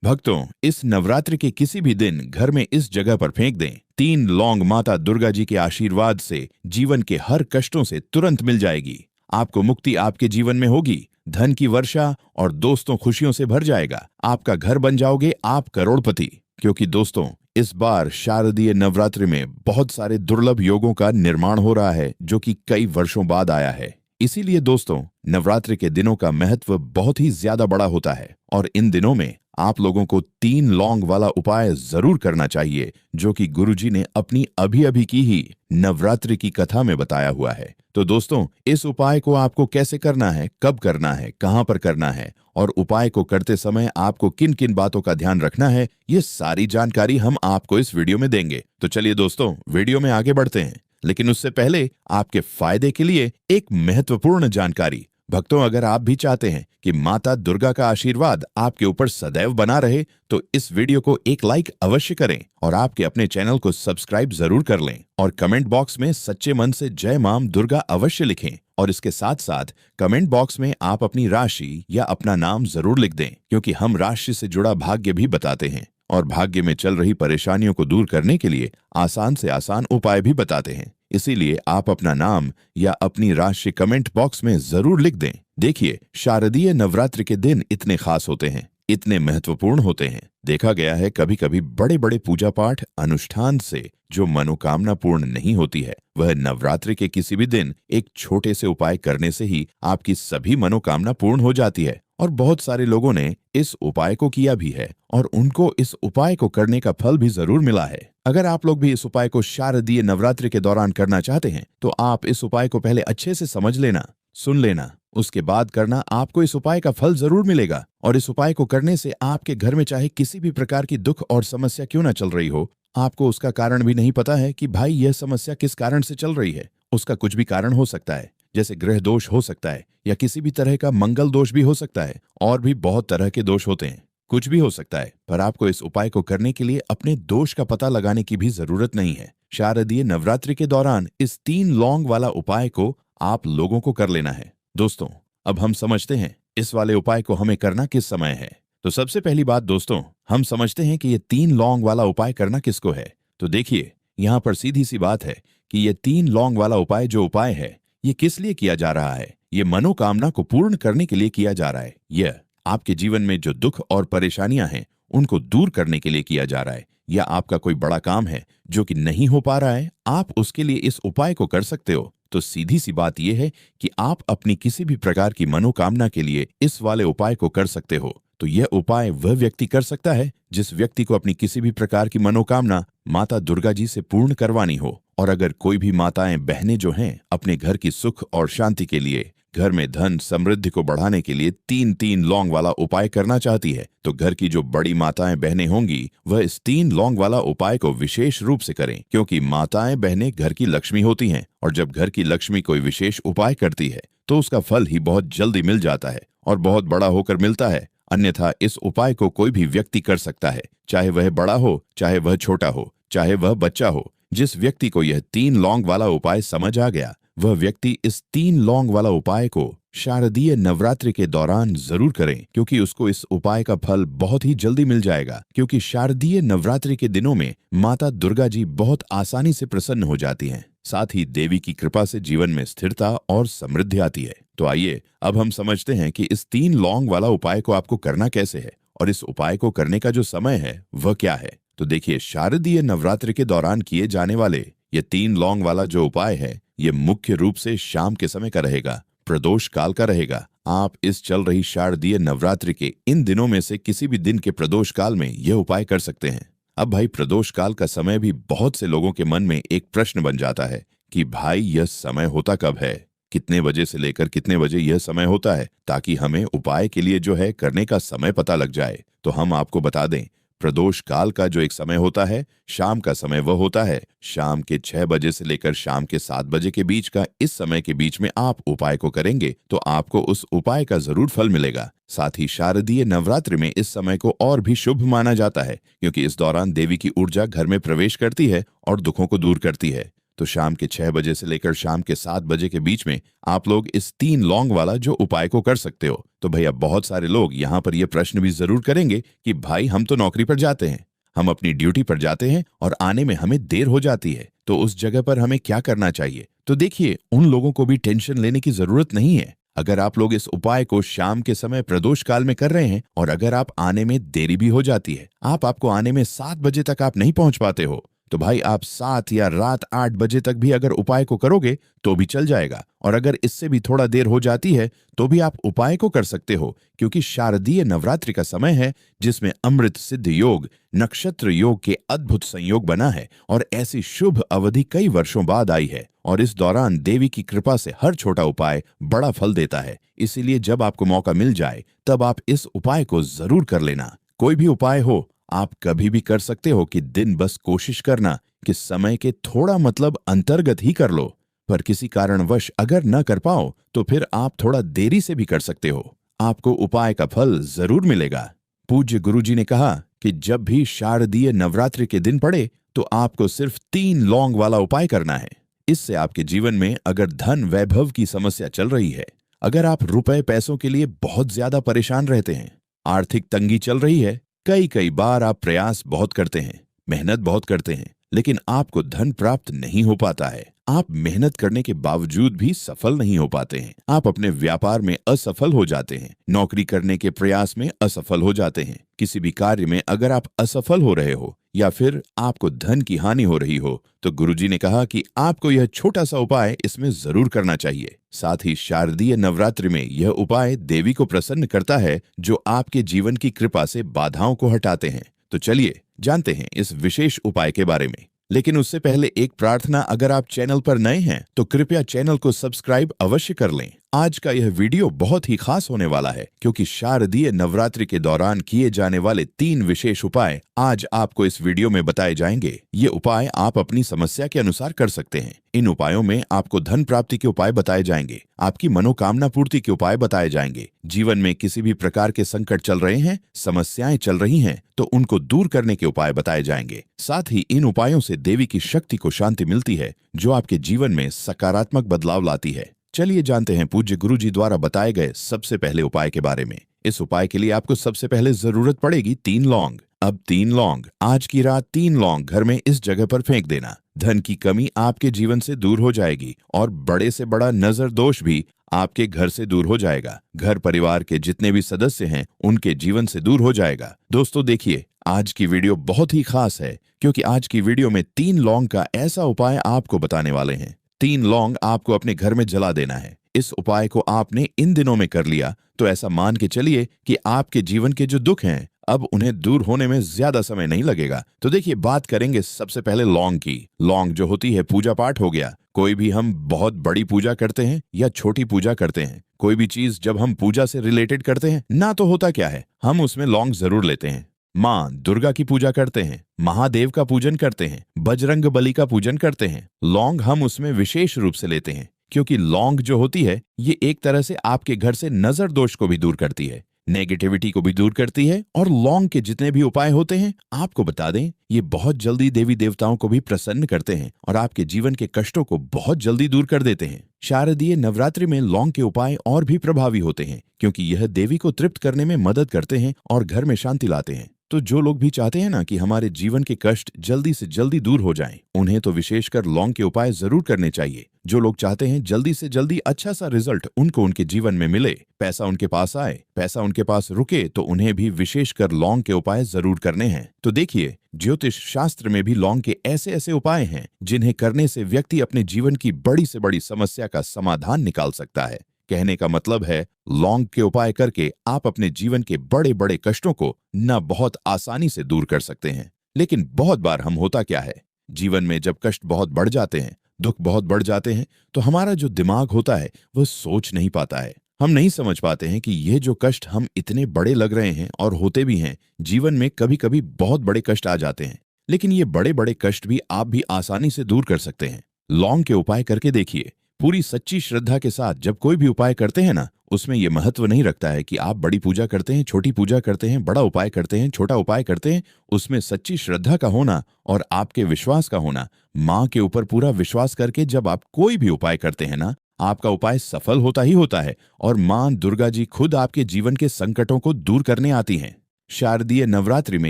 भक्तों, इस नवरात्रि के किसी भी दिन घर में इस जगह पर फेंक दें। 3 लौंग माता दुर्गा जी के आशीर्वाद से जीवन के हर कष्टों से तुरंत मिल जाएगी। आपको मुक्ति आपके जीवन में होगी, धन की वर्षा और दोस्तों खुशियों से भर जाएगा। आपका घर बन जाओगे आप करोड़पति। क्योंकि दोस्तों, इस बार शारदीय नवरात्रि में बहुत सारे दुर्लभ योगों का निर्माण हो रहा है जो कि कई वर्षों बाद आया है। इसीलिए दोस्तों, नवरात्रि के दिनों का महत्व बहुत ही ज्यादा बड़ा होता है और इन दिनों में आप लोगों को 3 लौंग वाला उपाय जरूर करना चाहिए जो कि गुरुजी ने अपनी अभी अभी की ही नवरात्रि की कथा में बताया हुआ है। तो दोस्तों, इस उपाय को आपको कैसे करना है, कब करना है, कहां पर करना है और उपाय को करते समय आपको किन किन बातों का ध्यान रखना है, ये सारी जानकारी हम आपको इस वीडियो में देंगे। तो चलिए दोस्तों, वीडियो में आगे बढ़ते हैं। लेकिन उससे पहले आपके फायदे के लिए एक महत्वपूर्ण जानकारी। भक्तों, अगर आप भी चाहते हैं कि माता दुर्गा का आशीर्वाद आपके ऊपर सदैव बना रहे तो इस वीडियो को एक लाइक अवश्य करें और आपके अपने चैनल को सब्सक्राइब जरूर कर लें और कमेंट बॉक्स में सच्चे मन से जय मां दुर्गा अवश्य लिखें। और इसके साथ साथ कमेंट बॉक्स में आप अपनी राशि या अपना नाम जरूर लिख दें, क्योंकि हम राशि से जुड़ा भाग्य भी बताते हैं और भाग्य में चल रही परेशानियों को दूर करने के लिए आसान से आसान उपाय भी बताते हैं। इसीलिए आप अपना नाम या अपनी राशि कमेंट बॉक्स में जरूर लिख दें। देखिए, शारदीय नवरात्रि के दिन इतने खास होते हैं, इतने महत्वपूर्ण होते हैं। देखा गया है कभी कभी बड़े बड़े पूजा पाठ अनुष्ठान से जो मनोकामना पूर्ण नहीं होती है, वह नवरात्रि के किसी भी दिन एक छोटे से उपाय करने से ही आपकी सभी मनोकामना पूर्ण हो जाती है। और बहुत सारे लोगों ने इस उपाय को किया भी है और उनको इस उपाय को करने का फल भी जरूर मिला है। अगर आप लोग भी इस उपाय को शारदीय नवरात्रि के दौरान करना चाहते हैं तो आप इस उपाय को पहले अच्छे से समझ लेना, सुन लेना, उसके बाद करना। आपको इस उपाय का फल जरूर मिलेगा और इस उपाय को करने से आपके घर में चाहे किसी भी प्रकार की दुख और समस्या क्यों ना चल रही हो, आपको उसका कारण भी नहीं पता है कि भाई यह समस्या किस कारण से चल रही है। उसका कुछ भी कारण हो सकता है, जैसे ग्रह दोष हो सकता है या किसी भी तरह का मंगल दोष भी हो सकता है और भी बहुत तरह के दोष होते हैं। कुछ भी हो सकता है, पर आपको इस उपाय को करने के लिए अपने दोष का पता लगाने की भी जरूरत नहीं है। शारदीय नवरात्रि के दौरान इस 3 लौंग वाला उपाय को आप लोगों को कर लेना है। दोस्तों, अब हम समझते हैं इस वाले उपाय को हमें करना किस समय है। तो सबसे पहली बात दोस्तों, हम समझते हैं कि ये 3 लौंग वाला उपाय करना किसको है। तो देखिए, यहाँ पर सीधी सी बात है कि ये 3 लौंग वाला उपाय जो उपाय है, ये किस लिए किया जा रहा है। ये मनोकामना को पूर्ण करने के लिए किया जा रहा है। यह आपके जीवन में जो दुख और परेशानियां हैं उनको दूर करने के लिए किया जा रहा है। या आपका कोई बड़ा काम है जो कि नहीं हो पा रहा है, आप उसके लिए इस उपाय को कर सकते हो। तो सीधी सी बात यह है कि आप अपनी किसी भी प्रकार की मनोकामना के लिए इस वाले उपाय को कर सकते हो। तो यह उपाय वह व्यक्ति कर सकता है जिस व्यक्ति को अपनी किसी भी प्रकार की मनोकामना माता दुर्गा जी से पूर्ण करवानी हो। और अगर कोई भी माताएं बहनें जो हैं अपने घर की सुख और शांति के लिए, घर में धन समृद्धि को बढ़ाने के लिए 3 लौंग वाला उपाय करना चाहती है, तो घर की जो बड़ी माताएं बहनें होंगी वह इस 3 लौंग वाला उपाय को विशेष रूप से करें। क्योंकि माताएं बहनें घर की लक्ष्मी होती हैं और जब घर की लक्ष्मी कोई विशेष उपाय करती है तो उसका फल ही बहुत जल्दी मिल जाता है और बहुत बड़ा होकर मिलता है। अन्यथा इस उपाय को कोई भी व्यक्ति कर सकता है, चाहे वह बड़ा हो, चाहे वह छोटा हो, चाहे वह बच्चा हो। जिस व्यक्ति को यह 3 लौंग वाला उपाय समझ आ गया, वह व्यक्ति इस 3 लौंग वाला उपाय को शारदीय नवरात्रि के दौरान जरूर करें, क्योंकि उसको इस उपाय का फल बहुत ही जल्दी मिल जाएगा। क्योंकि शारदीय नवरात्रि के दिनों में माता दुर्गा जी बहुत आसानी से प्रसन्न हो जाती हैं। साथ ही देवी की कृपा से जीवन में स्थिरता और समृद्धि आती है। तो आइए अब हम समझते हैं कि इस 3 लौंग वाला उपाय को आपको करना कैसे है और इस उपाय को करने का जो समय है वह क्या है। तो देखिए, शारदीय नवरात्रि के दौरान किए जाने वाले ये 3 लौंग वाला जो उपाय है, ये मुख्य रूप से शाम के समय का रहेगा, प्रदोष काल का रहेगा। आप इस चल रही शारदीय नवरात्रि के इन दिनों में से किसी भी दिन के प्रदोष काल में यह उपाय कर सकते हैं। अब भाई, प्रदोष काल का समय भी बहुत से लोगों के मन में एक प्रश्न बन जाता है कि भाई यह समय होता कब है, कितने बजे से लेकर कितने बजे यह समय होता है, ताकि हमें उपाय के लिए जो है करने का समय पता लग जाए। तो हम आपको बता दें, प्रदोष काल का जो एक समय होता है, शाम का समय, वह होता है शाम के 6 बजे से लेकर शाम के 7 बजे के बीच का। इस समय के बीच में आप उपाय को करेंगे तो आपको उस उपाय का जरूर फल मिलेगा। साथ ही शारदीय नवरात्रि में इस समय को और भी शुभ माना जाता है, क्योंकि इस दौरान देवी की ऊर्जा घर में प्रवेश करती है और दुखों को दूर करती है। तो शाम के 6 बजे से लेकर शाम के 7 बजे के बीच में आप लोग इस 3 लौंग वाला जो उपाय को कर सकते हो। तो भैया बहुत सारे लोग यहाँ पर ये प्रश्न भी जरूर करेंगे कि भाई हम तो नौकरी पर जाते हैं, हम अपनी ड्यूटी पर जाते हैं और आने में हमें देर हो जाती है, तो उस जगह पर हमें क्या करना चाहिए। तो देखिए, उन लोगों को भी टेंशन लेने की जरूरत नहीं है। अगर आप लोग इस उपाय को शाम के समय प्रदोष काल में कर रहे हैं और अगर आप आने में देरी भी हो जाती है, आपको आने में 7 बजे तक आप नहीं पहुंच पाते हो, तो भाई आप 7 या रात 8 बजे तक भी अगर उपाय को करोगे तो भी चल जाएगा। और अगर इससे भी थोड़ा देर हो जाती है तो भी आप उपाय को कर सकते हो, क्योंकि शारदीय नवरात्रि का समय है जिसमें अमृत सिद्ध योग, नक्षत्र योग के अद्भुत संयोग बना है और ऐसी शुभ अवधि कई वर्षों बाद आई है। और इस दौरान देवी की कृपा से हर छोटा उपाय बड़ा फल देता है। इसीलिए जब आपको मौका मिल जाए तब आप इस उपाय को जरूर कर लेना। कोई भी उपाय हो, आप कभी भी कर सकते हो कि दिन बस कोशिश करना कि समय के थोड़ा मतलब अंतर्गत ही कर लो। पर किसी कारणवश अगर न कर पाओ तो फिर आप थोड़ा देरी से भी कर सकते हो, आपको उपाय का फल जरूर मिलेगा। पूज्य गुरुजी ने कहा कि जब भी शारदीय नवरात्रि के दिन पड़े तो आपको सिर्फ 3 लौंग वाला उपाय करना है। इससे आपके जीवन में अगर धन वैभव की समस्या चल रही है, अगर आप रुपए पैसों के लिए बहुत ज्यादा परेशान रहते हैं, आर्थिक तंगी चल रही है, कई बार आप प्रयास बहुत करते हैं, मेहनत बहुत करते हैं, लेकिन आपको धन प्राप्त नहीं हो पाता है, आप मेहनत करने के बावजूद भी सफल नहीं हो पाते हैं, आप अपने व्यापार में असफल हो जाते हैं, नौकरी करने के प्रयास में असफल हो जाते हैं, किसी भी कार्य में अगर आप असफल हो रहे हो या फिर आपको धन की हानि हो रही हो, तो गुरुजी ने कहा कि आपको यह छोटा सा उपाय इसमें जरूर करना चाहिए। साथ ही शारदीय नवरात्रि में यह उपाय देवी को प्रसन्न करता है जो आपके जीवन की कृपा से बाधाओं को हटाते हैं। तो चलिए जानते हैं इस विशेष उपाय के बारे में। लेकिन उससे पहले एक प्रार्थना, अगर आप चैनल पर नए हैं तो कृपया चैनल को सब्सक्राइब अवश्य कर लें। आज का यह वीडियो बहुत ही खास होने वाला है क्योंकि शारदीय नवरात्रि के दौरान किए जाने वाले 3 विशेष उपाय आज आपको इस वीडियो में बताए जाएंगे। ये उपाय आप अपनी समस्या के अनुसार कर सकते हैं। इन उपायों में आपको धन प्राप्ति के उपाय बताए जाएंगे, आपकी मनोकामना पूर्ति के उपाय बताए जाएंगे। जीवन में किसी भी प्रकार के संकट चल रहे हैं, समस्याएं चल रही हैं, तो उनको दूर करने के उपाय बताए जाएंगे। साथ ही इन उपायों से देवी की शक्ति को शांति मिलती है जो आपके जीवन में सकारात्मक बदलाव लाती है। चलिए जानते हैं पूज्य गुरुजी द्वारा बताए गए सबसे पहले उपाय के बारे में। इस उपाय के लिए आपको सबसे पहले जरूरत पड़ेगी 3 लौंग। अब 3 लौंग, आज की रात 3 लौंग घर में इस जगह पर फेंक देना। धन की कमी आपके जीवन से दूर हो जाएगी और बड़े से बड़ा नजर दोष भी आपके घर से दूर हो जाएगा। घर परिवार के जितने भी सदस्य हैं उनके जीवन से दूर हो जाएगा। दोस्तों देखिए, आज की वीडियो बहुत ही खास है क्योंकि आज की वीडियो में 3 लौंग का ऐसा उपाय आपको बताने वाले हैं। 3 लौंग आपको अपने घर में जला देना है। इस उपाय को आपने इन दिनों में कर लिया तो ऐसा मान के चलिए कि आपके जीवन के जो दुख हैं अब उन्हें दूर होने में ज्यादा समय नहीं लगेगा। तो देखिए, बात करेंगे सबसे पहले लौंग की। लौंग जो होती है पूजा पाठ हो गया, कोई भी हम बहुत बड़ी पूजा करते हैं या छोटी पूजा करते हैं, कोई भी चीज जब हम पूजा से रिलेटेड करते हैं ना, तो होता क्या है, हम उसमें लौंग जरूर लेते हैं। माँ दुर्गा की पूजा करते हैं, महादेव का पूजन करते हैं, बजरंग बली का पूजन करते हैं, लौंग हम उसमें विशेष रूप से लेते हैं क्योंकि लौंग जो होती है ये एक तरह से आपके घर से नजर दोष को भी दूर करती है, नेगेटिविटी को भी दूर करती है। और लौंग के जितने भी उपाय होते हैं आपको बता दें, ये बहुत जल्दी देवी देवताओं को भी प्रसन्न करते हैं और आपके जीवन के कष्टों को बहुत जल्दी दूर कर देते हैं। शारदीय नवरात्रि में लौंग के उपाय और भी प्रभावी होते हैं क्योंकि यह देवी को तृप्त करने में मदद करते हैं और घर में शांति लाते हैं। तो जो लोग भी चाहते हैं ना कि हमारे जीवन के कष्ट जल्दी से जल्दी दूर हो जाएं, उन्हें तो विशेषकर लौंग के उपाय जरूर करने चाहिए। जो लोग चाहते हैं जल्दी से जल्दी अच्छा सा रिजल्ट उनको उनके जीवन में मिले, पैसा उनके पास आए, पैसा उनके पास रुके, तो उन्हें भी विशेषकर लौंग के उपाय जरूर करने हैं। तो देखिए, ज्योतिष शास्त्र में भी लौंग के ऐसे ऐसे उपाय हैं जिन्हें करने से व्यक्ति अपने जीवन की बड़ी से बड़ी समस्या का समाधान निकाल सकता है। कहने का मतलब है, लौंग के उपाय करके आप अपने जीवन के बड़े बड़े कष्टों को न बहुत आसानी से दूर कर सकते हैं। लेकिन बहुत बार हम होता क्या है, जीवन में जब कष्ट बहुत बढ़ जाते हैं, दुख बहुत बढ़ जाते हैं, तो हमारा जो दिमाग होता है वह सोच नहीं पाता है। हम नहीं समझ पाते हैं कि ये जो कष्ट हम इतने बड़े लग रहे हैं और होते भी हैं, जीवन में कभी कभी बहुत बड़े कष्ट आ जाते हैं, लेकिन ये बड़े बड़े कष्ट भी आप भी आसानी से दूर कर सकते हैं। लौंग के उपाय करके देखिए। पूरी सच्ची श्रद्धा के साथ जब कोई भी उपाय करते हैं ना, उसमें यह महत्व नहीं रखता है कि आप बड़ी पूजा करते हैं, छोटी पूजा करते हैं, बड़ा उपाय करते हैं, छोटा उपाय करते हैं। उसमें सच्ची श्रद्धा का होना और आपके विश्वास का होना, माँ के ऊपर पूरा विश्वास करके जब आप कोई भी उपाय करते हैं ना, आपका उपाय सफल होता ही होता है और माँ दुर्गा जी खुद आपके जीवन के संकटों को दूर करने आती हैं। शारदीय नवरात्रि में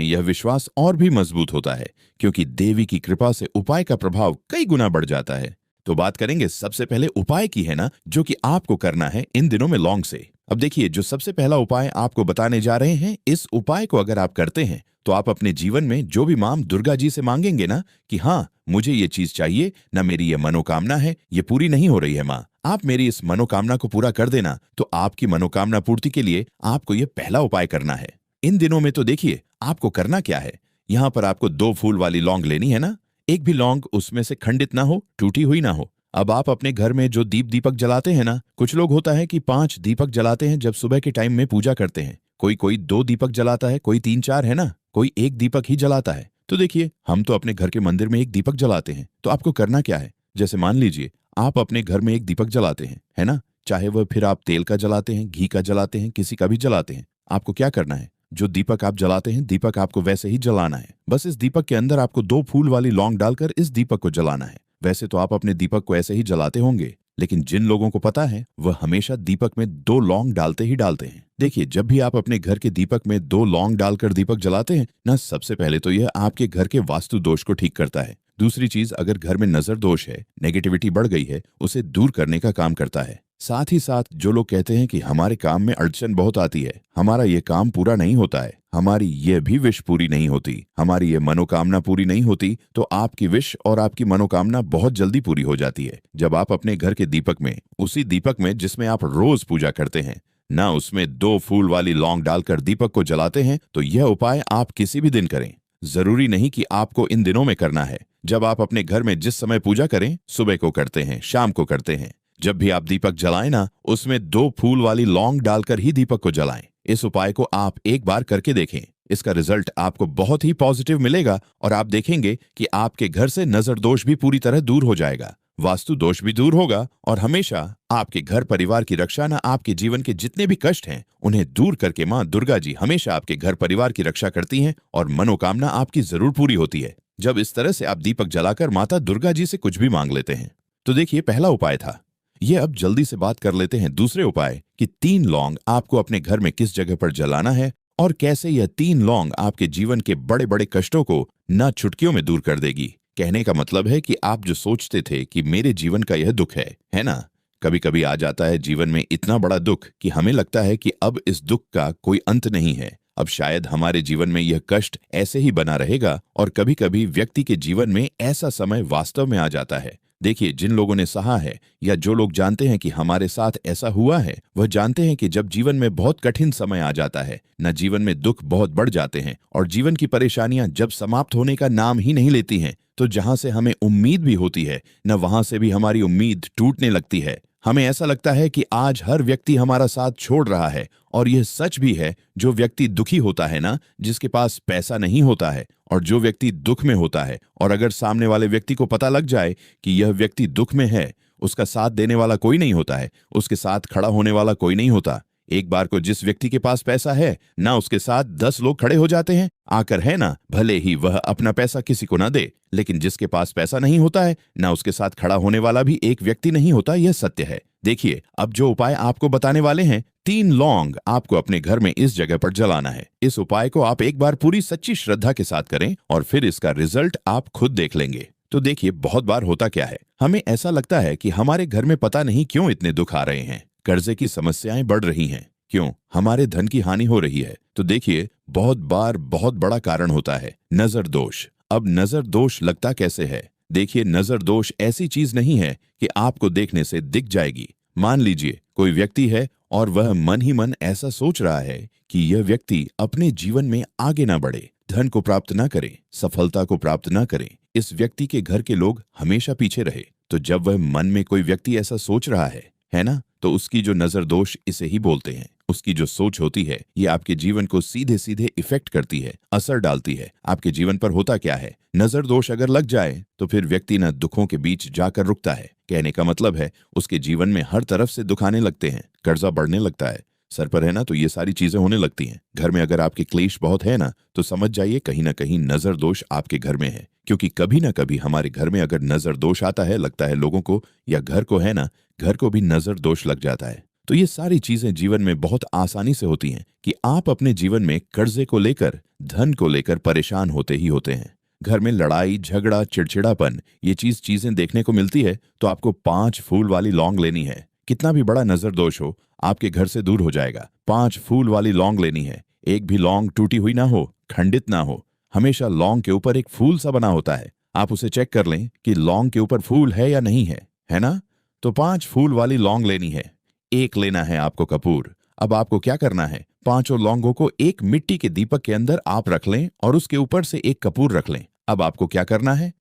यह विश्वास और भी मजबूत होता है, क्योंकि देवी की कृपा से उपाय का प्रभाव कई गुना बढ़ जाता है। तो बात करेंगे सबसे पहले उपाय की, है ना, जो कि आपको करना है इन दिनों में लौंग से। अब देखिए, जो सबसे पहला उपाय आपको बताने जा रहे हैं, इस उपाय को अगर आप करते हैं तो आप अपने जीवन में जो भी मां दुर्गा जी से मांगेंगे ना कि हाँ मुझे ये चीज चाहिए ना, मेरी ये मनोकामना है, ये पूरी नहीं हो रही है मां, आप मेरी इस मनोकामना को पूरा कर देना, तो आपकी मनोकामना पूर्ति के लिए आपको ये पहला उपाय करना है। इन दिनों में तो देखिए आपको करना क्या है, यहां पर आपको 2 फूल वाली लौंग लेनी है ना, एक भी लौंग उसमें से खंडित ना हो, टूटी हुई ना हो। अब आप अपने घर में जो दीपक जलाते हैं ना, कुछ लोग होता है कि 5 दीपक जलाते हैं जब सुबह के टाइम में पूजा करते हैं, कोई 2 दीपक जलाता है, कोई 3-4, है ना, कोई 1 दीपक ही जलाता है। तो देखिए, हम तो अपने घर के मंदिर में 1 दीपक जलाते हैं। तो आपको करना क्या है, जैसे मान लीजिए आप अपने घर में 1 दीपक जलाते हैं, है ना, चाहे वह फिर आप तेल का जलाते हैं, घी का जलाते हैं, किसी का भी जलाते हैं, आपको क्या करना है, जो दीपक आप जलाते हैं, दीपक आपको वैसे ही जलाना है। बस इस दीपक के अंदर आपको 2 फूल वाली लौंग डालकर इस दीपक को जलाना है। वैसे तो आप अपने दीपक को ऐसे ही जलाते होंगे, लेकिन जिन लोगों को पता है वह हमेशा दीपक में 2 लौंग डालते ही डालते हैं। देखिए, जब भी आप अपने घर के दीपक में 2 लौंग डालकर दीपक जलाते हैं ना, सबसे पहले तो यह आपके घर के वास्तु दोष को ठीक करता है। दूसरी चीज, अगर घर में नजर दोष है, नेगेटिविटी बढ़ गई है, उसे दूर करने का काम करता है। साथ ही साथ जो लोग कहते हैं कि हमारे काम में अड़चन बहुत आती है, हमारा ये काम पूरा नहीं होता है, हमारी ये भी विश पूरी नहीं होती, हमारी ये मनोकामना पूरी नहीं होती, तो आपकी विश और आपकी मनोकामना बहुत जल्दी पूरी हो जाती है। जब आप अपने घर के दीपक में, उसी दीपक में जिसमें आप रोज पूजा करते हैं ना, उसमें 2 फूल वाली लौंग डालकर दीपक को जलाते हैं, तो यह उपाय आप किसी भी दिन करें। जरूरी नहीं कि आपको इन दिनों में करना है। जब आप अपने घर में जिस समय पूजा करें, सुबह को करते हैं, शाम को करते हैं, जब भी आप दीपक जलाएं ना, उसमें 2 फूल वाली लौंग डालकर ही दीपक को जलाएं। इस उपाय को आप एक बार करके देखें, इसका रिजल्ट आपको बहुत ही पॉजिटिव मिलेगा और आप देखेंगे कि आपके घर से नजर दोष भी पूरी तरह दूर हो जाएगा, वास्तु दोष भी दूर होगा और हमेशा आपके घर परिवार की रक्षा ना, आपके जीवन के जितने भी कष्ट हैं उन्हें दूर करके मां दुर्गा जी हमेशा आपके घर परिवार की रक्षा करती हैं और मनोकामना आपकी जरूर पूरी होती है, जब इस तरह से आप दीपक जलाकर माता दुर्गा जी से कुछ भी मांग लेते हैं। तो देखिए, पहला उपाय था ये। अब जल्दी से बात कर लेते हैं दूसरे उपाय कि 3 लौंग आपको अपने घर में किस जगह पर जलाना है और कैसे यह 3 लौंग आपके जीवन के बड़े बड़े कष्टों को ना चुटकियों में दूर कर देगी। कहने का मतलब है कि आप जो सोचते थे कि मेरे जीवन का यह दुख है ना, कभी कभी आ जाता है जीवन में इतना बड़ा दुख कि हमें लगता है कि अब इस दुख का कोई अंत नहीं है, अब शायद हमारे जीवन में यह कष्ट ऐसे ही बना रहेगा। और कभी कभी व्यक्ति के जीवन में ऐसा समय वास्तव में आ जाता है। देखिए, जिन लोगों ने सहा है या जो लोग जानते हैं कि हमारे साथ ऐसा हुआ है, वह जानते हैं कि जब जीवन में बहुत कठिन समय आ जाता है न, जीवन में दुख बहुत बढ़ जाते हैं और जीवन की परेशानियां जब समाप्त होने का नाम ही नहीं लेती हैं, तो जहां से हमें उम्मीद भी होती है न, वहां से भी हमारी उम्मीद टूटने लगती है। हमें ऐसा लगता है कि आज हर व्यक्ति हमारा साथ छोड़ रहा है। और यह सच भी है, जो व्यक्ति दुखी होता है ना, जिसके पास पैसा नहीं होता है, और जो व्यक्ति दुख में होता है, और अगर सामने वाले व्यक्ति को पता लग जाए कि यह व्यक्ति दुख में है, उसका साथ देने वाला कोई नहीं होता है, उसके साथ खड़ा होने वाला कोई नहीं होता। एक बार को जिस व्यक्ति के पास पैसा है ना, उसके साथ 10 लोग खड़े हो जाते हैं आकर, है ना, भले ही वह अपना पैसा किसी को ना दे, लेकिन जिसके पास पैसा नहीं होता है ना, उसके साथ खड़ा होने वाला भी एक व्यक्ति नहीं होता। यह सत्य है। देखिए, अब जो उपाय आपको बताने वाले हैं, 3 लौंग आपको अपने घर में इस जगह पर जलाना है। इस उपाय को आप एक बार पूरी सच्ची श्रद्धा के साथ करें और फिर इसका रिजल्ट आप खुद देख लेंगे। तो देखिए, बहुत बार होता क्या है, हमें ऐसा लगता है कि हमारे घर में पता नहीं क्यों इतने दुख आ रहे हैं, कर्जे की समस्याएं बढ़ रही हैं, क्यों हमारे धन की हानि हो रही है। तो देखिए, बहुत बार बहुत बड़ा कारण होता है नजर दोष। अब नजर दोष लगता कैसे है? देखिए, नजर दोष ऐसी चीज नहीं है कि आपको देखने से दिख जाएगी। मान लीजिए कोई व्यक्ति है और वह मन ही मन ऐसा सोच रहा है कि यह व्यक्ति अपने जीवन में आगे ना बढ़े, धन को प्राप्त ना करे, सफलता को प्राप्त ना करे, इस व्यक्ति के घर के लोग हमेशा पीछे रहे। तो जब वह मन में कोई व्यक्ति ऐसा सोच रहा है ना, तो उसकी जो नजर दोष इसे ही बोलते हैं। उसकी जो सोच होती है, ये आपके जीवन को सीधे सीधे इफेक्ट करती है, असर डालती है। आपके जीवन पर होता क्या है नजर दोष अगर लग जाए तो फिर व्यक्ति न दुखों के बीच जाकर रुकता है। कहने का मतलब है उसके जीवन में हर तरफ से दुख आने लगते हैं, कर्जा बढ़ने लगता है, सर पर है ना तो ये सारी चीजें होने लगती हैं। घर में अगर आपके क्लेश बहुत है ना तो समझ जाइए कहीं ना कहीं नजर दोष आपके घर में है। क्योंकि कभी ना कभी हमारे घर में अगर नजर दोष आता है, लगता है लोगों को या घर को है ना, घर को भी नजर दोष लग जाता है। तो ये सारी चीजें जीवन में बहुत आसानी से होती हैं कि आप अपने जीवन में कर्जे को लेकर, धन को लेकर परेशान होते ही होते हैं। घर में लड़ाई झगड़ा चिड़चिड़ापन ये चीजें देखने को मिलती है तो आपको 5 फूल वाली लौंग लेनी है। कितना भी बड़ा नजर दोष हो आपके घर से दूर हो जाएगा। 5 फूल वाली लौंग लेनी है। एक भी लौंग टूटी हुई ना हो, खंडित ना हो, हमेशा लौंग के ऊपर एक फूल सा बना होता है। आप उसे चेक कर लें कि लौंग के ऊपर फूल है या नहीं है ना? तो 5 फूल वाली लौंग लेनी है। एक लेना है आपको कपूर। अब आपको क्या करना है, 5 लौंगों को एक मिट्टी के दीपक के अंदर आप रख लें और उसके ऊपर से एक कपूर रख लें। अब आपको क्या करना है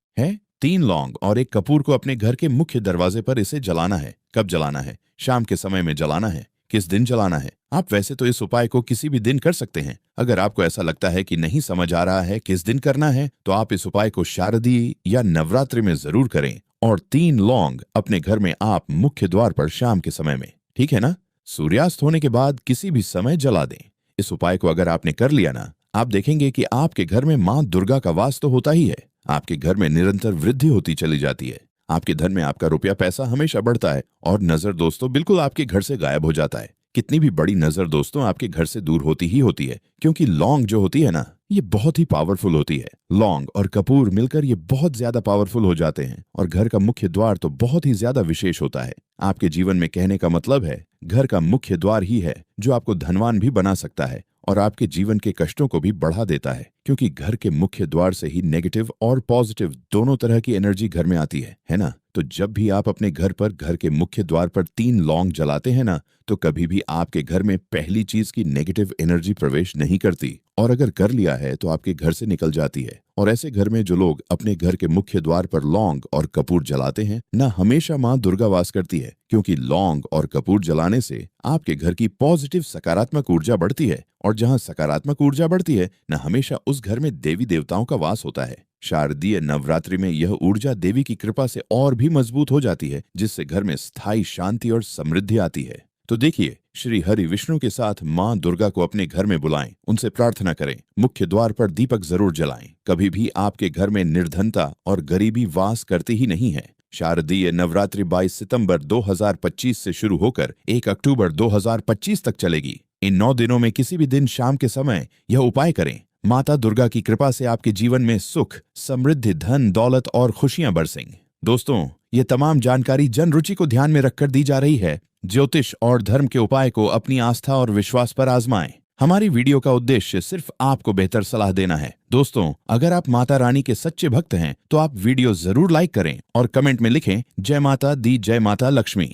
3 लौंग और एक कपूर को अपने घर के मुख्य दरवाजे पर इसे जलाना है। कब जलाना है? शाम के समय में जलाना है। किस दिन जलाना है? आप वैसे तो इस उपाय को किसी भी दिन कर सकते हैं। अगर आपको ऐसा लगता है कि नहीं समझ आ रहा है किस दिन करना है तो आप इस उपाय को शारदीय या नवरात्रि में जरूर करें। और 3 लौंग अपने घर में आप मुख्य द्वार पर शाम के समय में, ठीक है ना, सूर्यास्त होने के बाद किसी भी समय जला दें। इस उपाय को अगर आपने कर लिया ना, आप देखेंगे कि आपके घर में मां दुर्गा का वास तो होता ही है। आपके घर में निरंतर वृद्धि होती चली जाती है। आपके धन में आपका रुपया पैसा हमेशा बढ़ता है और नजर दोस्तों बिल्कुल आपके घर से गायब हो जाता है। कितनी भी बड़ी नजर दोस्तों आपके घर से दूर होती ही होती है, क्योंकि लौंग जो होती है ना ये बहुत ही पावरफुल होती है। लौंग और कपूर मिलकर ये बहुत ज्यादा पावरफुल हो जाते हैं और घर का मुख्य द्वार तो बहुत ही ज्यादा विशेष होता है। आपके जीवन में कहने का मतलब है घर का मुख्य द्वार ही है जो आपको धनवान भी बना सकता है और आपके जीवन के कष्टों को भी बढ़ा देता है। क्योंकि घर के मुख्य द्वार से ही नेगेटिव और पॉजिटिव दोनों तरह की एनर्जी घर में आती है ना? तो जब भी आप अपने घर पर घर के मुख्य द्वार पर 3 लौंग जलाते हैं ना तो कभी भी आपके घर में पहली चीज की नेगेटिव एनर्जी प्रवेश नहीं करती, और अगर कर लिया है तो आपके घर से निकल जाती है। और ऐसे घर में जो लोग अपने घर के मुख्य द्वार पर लौंग और कपूर जलाते हैं ना, हमेशा मां दुर्गा वास करती है। क्योंकि लौंग और कपूर जलाने से आपके घर की पॉजिटिव सकारात्मक ऊर्जा बढ़ती है और जहां सकारात्मक ऊर्जा बढ़ती है ना, हमेशा उस घर में देवी देवताओं का वास होता है। शारदीय नवरात्रि में यह ऊर्जा देवी की कृपा से और भी मजबूत हो जाती है, जिससे घर में स्थायी शांति और समृद्धि आती है। तो देखिए, श्री हरि विष्णु के साथ मां दुर्गा को अपने घर में बुलाएं, उनसे प्रार्थना करें, मुख्य द्वार पर दीपक जरूर जलाएं। कभी भी आपके घर में निर्धनता और गरीबी वास करती ही नहीं है। शारदीय नवरात्रि 22 सितंबर 2025 से शुरू होकर 1 अक्टूबर 2025 तक चलेगी। इन 9 दिनों में किसी भी दिन शाम के समय यह उपाय करें। माता दुर्गा की कृपा से आपके जीवन में सुख, समृद्धि, धन, दौलत और खुशियां बरसेंगी। दोस्तों, ये तमाम जानकारी जन रुचि को ध्यान में रखकर दी जा रही है। ज्योतिष और धर्म के उपाय को अपनी आस्था और विश्वास पर आजमाएं। हमारी वीडियो का उद्देश्य सिर्फ आपको बेहतर सलाह देना है। दोस्तों, अगर आप माता रानी के सच्चे भक्त हैं तो आप वीडियो जरूर लाइक करें और कमेंट में लिखें जय माता दी, जय माता लक्ष्मी।